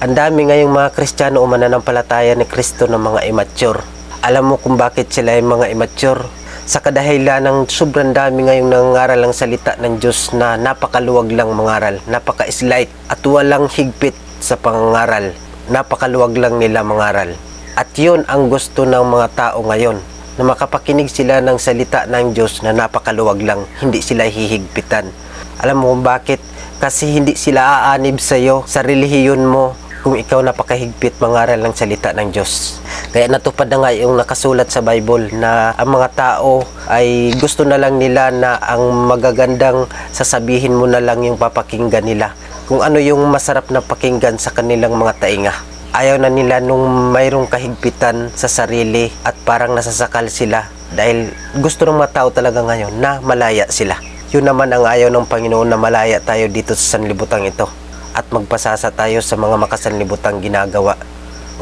Ang dami ngayong mga Kristiyano o mananampalataya ni Kristo ng mga immature. Alam mo kung bakit sila ay mga immature? Sa kadahilan ng sobrang dami ngayong nangangaral ang salita ng Diyos na napakaluwag lang mangaral, napaka-slight at walang higpit sa pangangaral. Napakaluwag lang nila mangaral. At yun ang gusto ng mga tao ngayon, na makapakinig sila ng salita ng Diyos na napakaluwag lang, hindi sila hihigpitan. Alam mo kung bakit? Kasi hindi sila aanib sa iyo, sa relihiyon mo, kung ikaw napakahigpit mangaral ng salita ng Diyos. Kaya natupad na nga yung nakasulat sa Bible na ang mga tao ay gusto na lang nila na ang magagandang sasabihin mo na lang yung papakinggan nila. Kung ano yung masarap na pakinggan sa kanilang mga tainga. Ayaw na nila nung mayroong kahigpitan sa sarili at parang nasasakal sila dahil gusto ng mga tao talaga ngayon na malaya sila. Yun naman ang ayaw ng Panginoon, na malaya tayo dito sa sanlibutang ito at magpasasa tayo sa mga makasanlibutang ginagawa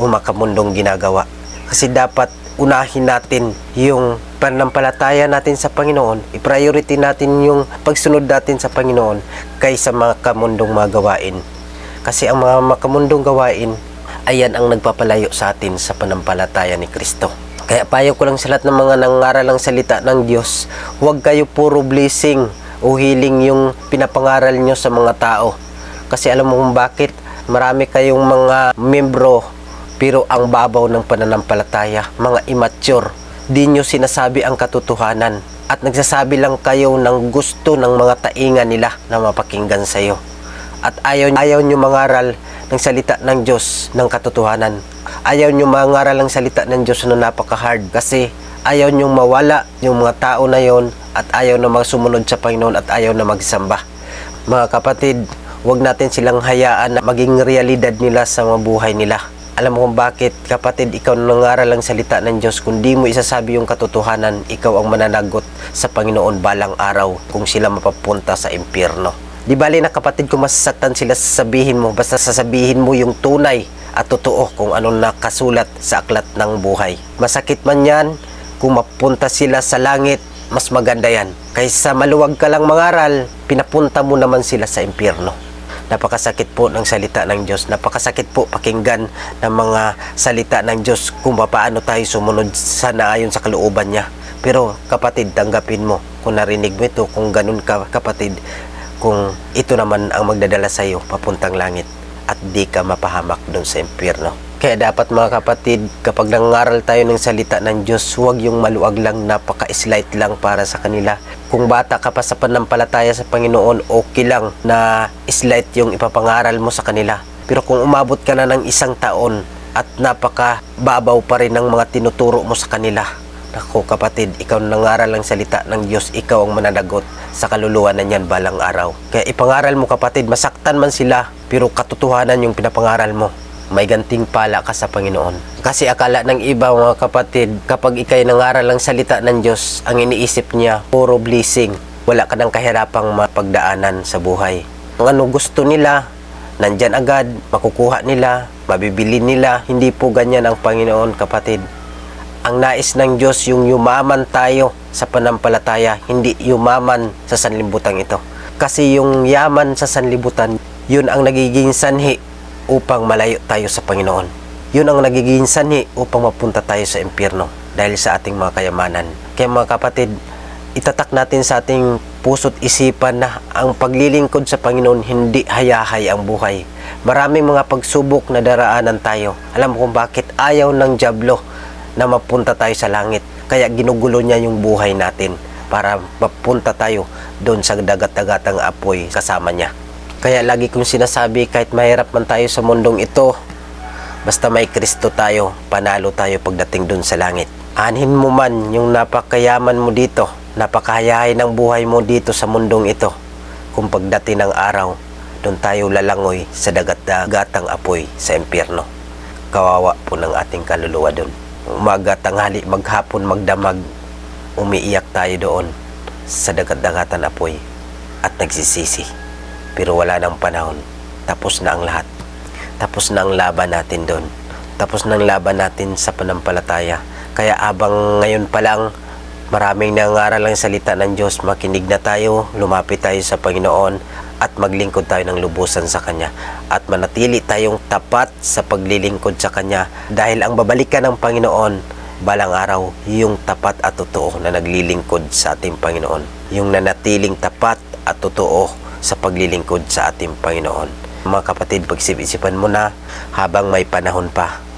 o makamundong ginagawa. Kasi dapat unahin natin yung pananampalataya natin sa Panginoon, i-priority natin yung pagsunod natin sa Panginoon kaysa mga kamundong mga gawain. Kasi ang mga makamundong gawain, ayan ang nagpapalayo sa atin sa pananampalataya ni Kristo. Kaya payo ko lang sa lahat ng mga nangaral ng salita ng Diyos, huwag kayo puro blessing o healing yung pinapangaral nyo sa mga tao. Kasi alam mo kung bakit? Marami kayong mga membro pero ang babaw ng pananampalataya, mga immature. Di nyo sinasabi ang katotohanan at nagsasabi lang kayo ng gusto ng mga tainga nila na mapakinggan sa iyo. At ayaw nyo mangaral ng salita ng Diyos ng katotohanan. Ayaw nyo mangaral ng salita ng Diyos na napaka-hard kasi ayaw nyo mawala yung mga tao na yon at ayaw na magsumunod sa Panginoon at ayaw na magsamba. Mga kapatid, huwag natin silang hayaan na maging realidad nila sa mga buhay nila. Alam mo kung bakit, kapatid, ikaw nangaral ang salita ng Diyos. Kung di mo isasabi yung katotohanan, ikaw ang mananagot sa Panginoon balang araw kung sila mapapunta sa impyerno. Di bali na kapatid kung masasaktan sila sasabihin mo, basta sasabihin mo yung tunay at totoo kung anong nakasulat sa aklat ng buhay. Masakit man yan, kung mapunta sila sa langit, mas maganda yan. Kaysa maluwag ka lang mangaral, pinapunta mo naman sila sa impyerno. Napakasakit po ng salita ng Diyos. Napakasakit po pakinggan ng mga salita ng Diyos kung paano tayo sumunod sa naayon sa kalooban niya. Pero kapatid, tanggapin mo kung narinig mo ito, kung ganun ka kapatid, kung ito naman ang magdadala sa iyo papuntang langit at di ka mapahamak doon sa impyerno. Kaya dapat mga kapatid, kapag nangaral tayo ng salita ng Diyos, huwag yung maluwag lang, napaka-slight lang para sa kanila. Kung bata ka pa sa pananampalataya sa Panginoon, okay lang na slight yung ipapangaral mo sa kanila. Pero kung umabot ka na ng 1 taon at napaka-babaw pa rin ng mga tinuturo mo sa kanila, naku kapatid, ikaw nangaral ng salita ng Diyos, ikaw ang mananagot sa kaluluwa na niyan balang araw. Kaya ipangaral mo kapatid, masaktan man sila, pero katotohanan yung pinapangaral mo. May ganting pala ka sa Panginoon. Kasi akala ng iba mga kapatid, kapag ikay nangaral ng salita ng Diyos, ang iniisip niya, puro blessing. Wala ka ng kahirapang mapagdaanan sa buhay. Ang ano gusto nila, nandyan agad, makukuha nila, mabibili nila. Hindi po ganyan ang Panginoon kapatid. Ang nais ng Diyos yung yumaman tayo sa pananampalataya, hindi yumaman sa sanlibutan ito. Kasi yung yaman sa sanlibutan, yun ang nagiging sanhi upang malayo tayo sa Panginoon. Yun ang nagiging sanhi upang mapunta tayo sa impyerno dahil sa ating mga kayamanan. Kaya mga kapatid, itatak natin sa ating puso't isipan na ang paglilingkod sa Panginoon hindi hayahay ang buhay. Maraming mga pagsubok na daraanan tayo. Alam mo kung bakit? Ayaw ng dyablo na mapunta tayo sa langit. Kaya ginugulo niya yung buhay natin para mapunta tayo doon sa dagat-dagatang apoy kasama niya. Kaya lagi kong sinasabi, kahit mahirap man tayo sa mundong ito, basta may Kristo tayo, panalo tayo pagdating dun sa langit. Anhin mo man yung napakayaman mo dito, napakahayahay ng buhay mo dito sa mundong ito. Kung pagdating ng araw, dun tayo lalangoy sa dagat-dagatang apoy sa impyerno. Kawawa po ng ating kaluluwa dun. Umaga, tanghali, maghapon, magdamag, umiiyak tayo doon sa dagat-dagatan apoy at nagsisisi. Pero wala nang panahon. Tapos na ang lahat. Tapos na ang laban natin doon. Tapos na ang laban natin sa pananampalataya. Kaya abang ngayon pa lang, maraming nangaral ang salita ng Diyos, makinig na tayo, lumapit tayo sa Panginoon, at maglingkod tayo ng lubusan sa Kanya at manatili tayong tapat sa paglilingkod sa Kanya dahil ang babalikan ng Panginoon balang araw yung tapat at totoo na naglilingkod sa ating Panginoon, yung nanatiling tapat at totoo sa paglilingkod sa ating Panginoon. Mga kapatid, pagsip-isipan mo na habang may panahon pa.